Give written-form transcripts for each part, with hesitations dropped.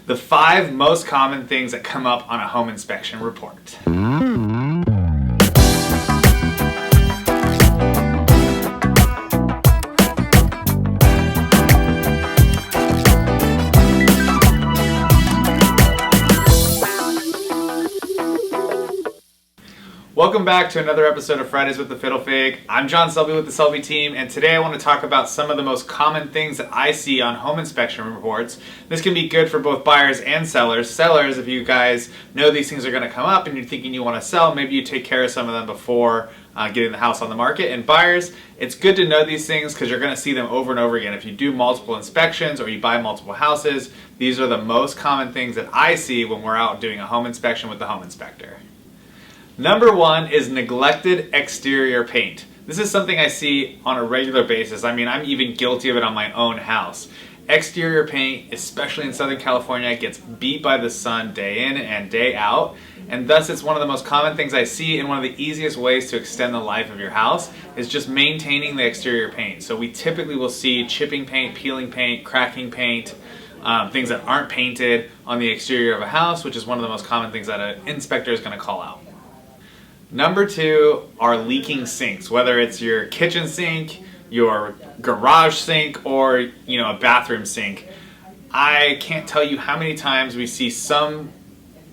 the 5 most common things that come up on a home inspection report. Welcome back to another episode of Fridays with the Fiddle Fig. I'm John Selby with the Selby team, and today I want to talk about some of the most common things that I see on home inspection reports. This can be good for both buyers and sellers. Sellers, if you guys know these things are going to come up and you're thinking you want to sell, maybe you take care of some of them before getting the house on the market. And buyers, it's good to know these things because you're going to see them over and over again. If you do multiple inspections or you buy multiple houses, these are the most common things that I see when we're out doing a home inspection with the home inspector. Number 1 is neglected exterior paint. This is something I see on a regular basis. I mean, I'm even guilty of it on my own house. Exterior paint, especially in Southern California, gets beat by the sun day in and day out, and thus it's one of the most common things I see, and one of the easiest ways to extend the life of your house is just maintaining the exterior paint. So we typically will see chipping paint, peeling paint, cracking paint, things that aren't painted on the exterior of a house, which is one of the most common things that an inspector is going to call out. Number 2 are leaking sinks, whether it's your kitchen sink, your garage sink, or a bathroom sink. I can't tell you how many times we see some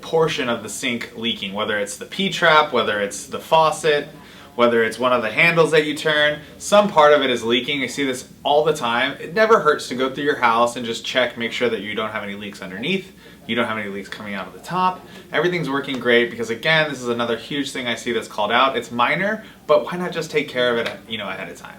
portion of the sink leaking, whether it's the P-trap, whether it's the faucet, whether it's one of the handles that you turn. Some part of it is leaking. I see this all the time. It never hurts to go through your house and just check, make sure that you don't have any leaks underneath. You don't have any leaks coming out of the top. Everything's working great because, again, this is another huge thing I see that's called out. It's minor, but why not just take care of it ahead of time?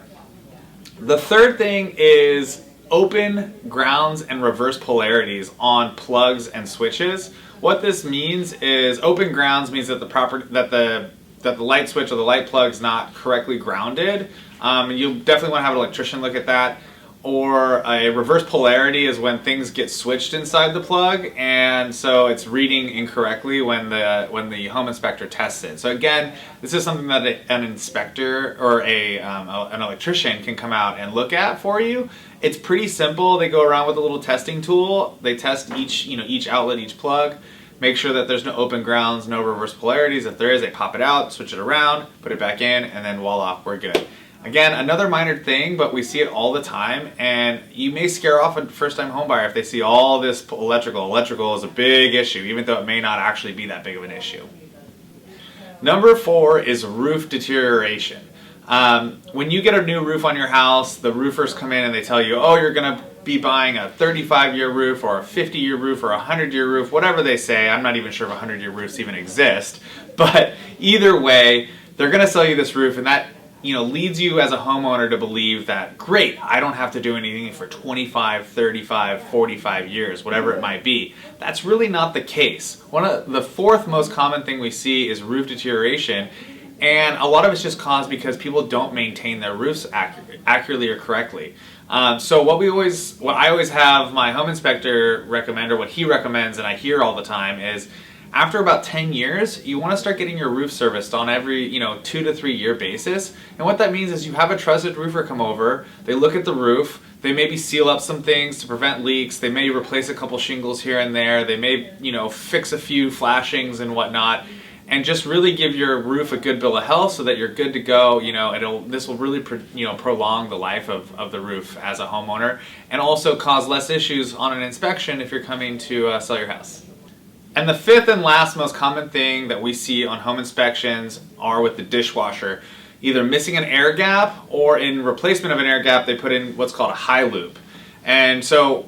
The third thing is open grounds and reverse polarities on plugs and switches. What this means is open grounds means that the light switch or the light plug is not correctly grounded. You'll definitely want to have an electrician look at that. Or a reverse polarity is when things get switched inside the plug, and so it's reading incorrectly when the home inspector tests it. So again, this is something that an inspector or an electrician can come out and look at for you. It's pretty simple. They go around with a little testing tool. They test each outlet, each plug. Make sure that there's no open grounds, no reverse polarities. If there is, they pop it out, switch it around, put it back in, and then voila, we're good. Again, another minor thing, but we see it all the time, and you may scare off a first-time home buyer if they see all this electrical. Electrical is a big issue, even though it may not actually be that big of an issue. Number 4 is roof deterioration. When you get a new roof on your house, the roofers come in and they tell you, oh, you're going to be buying a 35-year roof or a 50-year roof or a 100-year roof, whatever they say. I'm not even sure if 100-year roofs even exist, but either way, they're going to sell you this roof, and that leads you as a homeowner to believe that, great, I don't have to do anything for 25, 35, 45 years, whatever it might be. That's really not the case. One of the 4th most common thing we see is roof deterioration, and a lot of it's just caused because people don't maintain their roofs accurately or correctly. So what I always have my home inspector recommend, or what he recommends and I hear all the time, is after about 10 years, you want to start getting your roof serviced on every 2 to 3 year basis. And what that means is you have a trusted roofer come over, they look at the roof, they maybe seal up some things to prevent leaks, they may replace a couple shingles here and there, they may fix a few flashings and whatnot, and just really give your roof a good bill of health so that you're good to go. This will really prolong the life of the roof as a homeowner, and also cause less issues on an inspection if you're coming to sell your house. And the 5th and last most common thing that we see on home inspections are with the dishwasher. Either missing an air gap, or in replacement of an air gap, they put in what's called a high loop. And so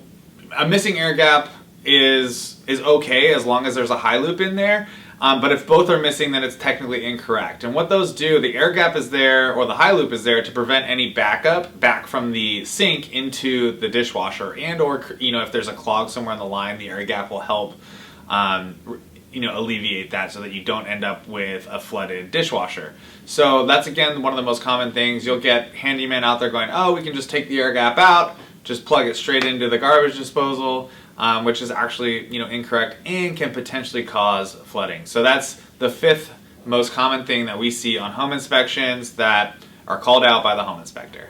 a missing air gap is okay as long as there's a high loop in there. But if both are missing, then it's technically incorrect. And what those do, the air gap is there, or the high loop is there to prevent any backup back from the sink into the dishwasher, and or if there's a clog somewhere on the line, the air gap will help alleviate that so that you don't end up with a flooded dishwasher. So that's, again, one of the most common things. You'll get handymen out there going, oh, we can just take the air gap out, just plug it straight into the garbage disposal, which is actually incorrect and can potentially cause flooding. So that's the 5th most common thing that we see on home inspections that are called out by the home inspector.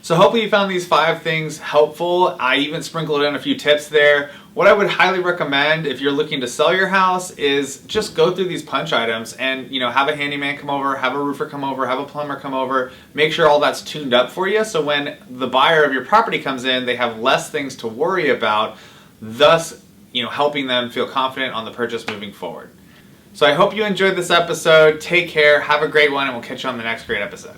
So hopefully you found these 5 things helpful. I even sprinkled in a few tips there. What I would highly recommend if you're looking to sell your house is just go through these punch items and, have a handyman come over, have a roofer come over, have a plumber come over, make sure all that's tuned up for you so when the buyer of your property comes in, they have less things to worry about, thus, helping them feel confident on the purchase moving forward. So I hope you enjoyed this episode. Take care, have a great one, and we'll catch you on the next great episode.